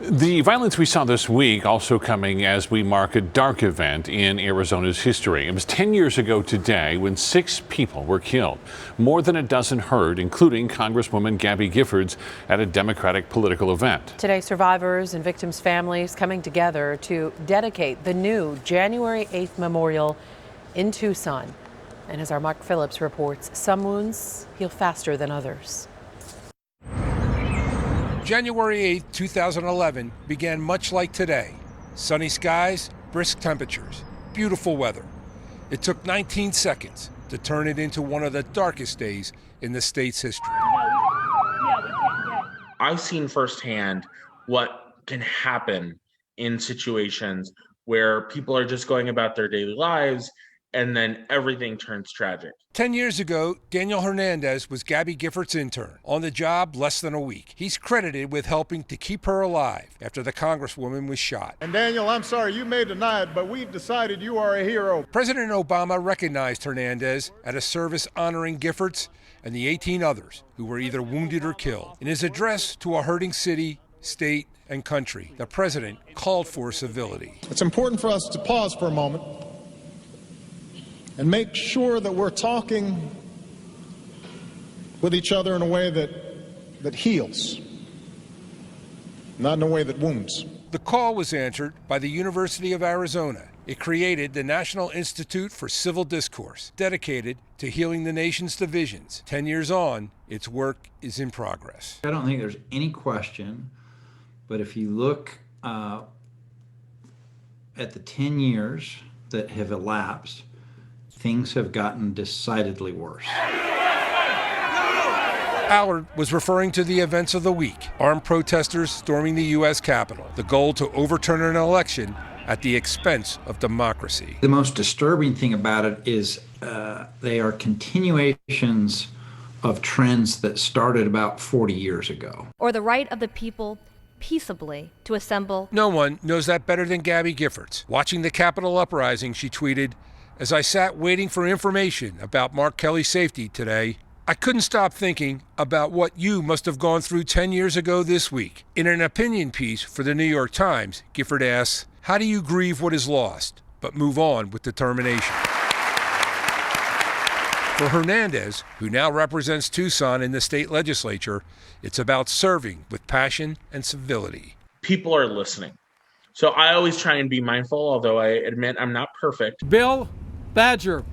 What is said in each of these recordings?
The violence we saw this week also coming as we mark a dark event in Arizona's history. It was 10 years ago today when 6 people were killed, more than a dozen hurt, including Congresswoman Gabby Giffords at a Democratic political event. Today, survivors and victims' families coming together to dedicate the new January 8th memorial in Tucson. And as our Mark Phillips reports, some wounds heal faster than others. January 8, 2011 began much like today. Sunny skies, brisk temperatures, beautiful weather. It took 19 seconds to turn it into one of the darkest days in the state's history. I've seen firsthand what can happen in situations where people are just going about their daily lives and then everything turns tragic. 10 years ago, Daniel Hernandez was Gabby Giffords' intern, on the job less than a week. He's credited with helping to keep her alive after the Congresswoman was shot. And Daniel, I'm sorry you may deny it, but we've decided you are a hero. President Obama recognized Hernandez at a service honoring Giffords and the 18 others who were either wounded or killed. In his address to a hurting city, state, and country, the president called for civility. It's important for us to pause for a moment and make sure that we're talking with each other in a way that heals, not in a way that wounds. The call was answered by the University of Arizona. It created the National Institute for Civil Discourse, dedicated to healing the nation's divisions. 10 years on, its work is in progress. I don't think there's any question, but if you look at the 10 years that have elapsed, things have gotten decidedly worse. Allard was referring to the events of the week. Armed protesters storming the U.S. Capitol. The goal to overturn an election at the expense of democracy. The most disturbing thing about it is they are continuations of trends that started about 40 years ago. Or the right of the people peaceably to assemble. No one knows that better than Gabby Giffords. Watching the Capitol uprising, she tweeted, "As I sat waiting for information about Mark Kelly's safety today, I couldn't stop thinking about what you must have gone through 10 years ago this week." In an opinion piece for the New York Times, Gifford asks, "How do you grieve what is lost, but move on with determination?" For Hernandez, who now represents Tucson in the state legislature, it's about serving with passion and civility. People are listening. So I always try and be mindful, although I admit I'm not perfect. Bill Badger.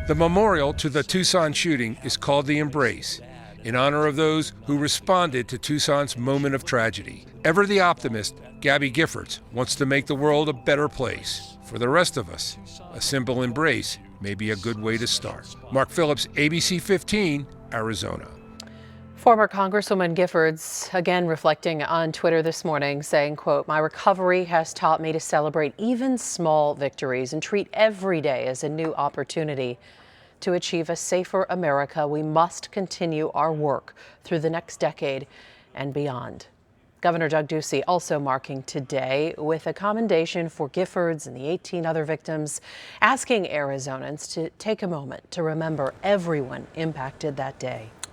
The memorial to the Tucson shooting is called The Embrace, in honor of those who responded to Tucson's moment of tragedy. Ever the optimist, Gabby Giffords wants to make the world a better place. For the rest of us, a simple embrace may be a good way to start. Mark Phillips, ABC 15, Arizona. Former Congresswoman Giffords again reflecting on Twitter this morning, saying, quote, "My recovery has taught me to celebrate even small victories and treat every day as a new opportunity. To achieve a safer America, we must continue our work through the next decade and beyond." Governor Doug Ducey also marking today with a commendation for Giffords and the 18 other victims, asking Arizonans to take a moment to remember everyone impacted that day.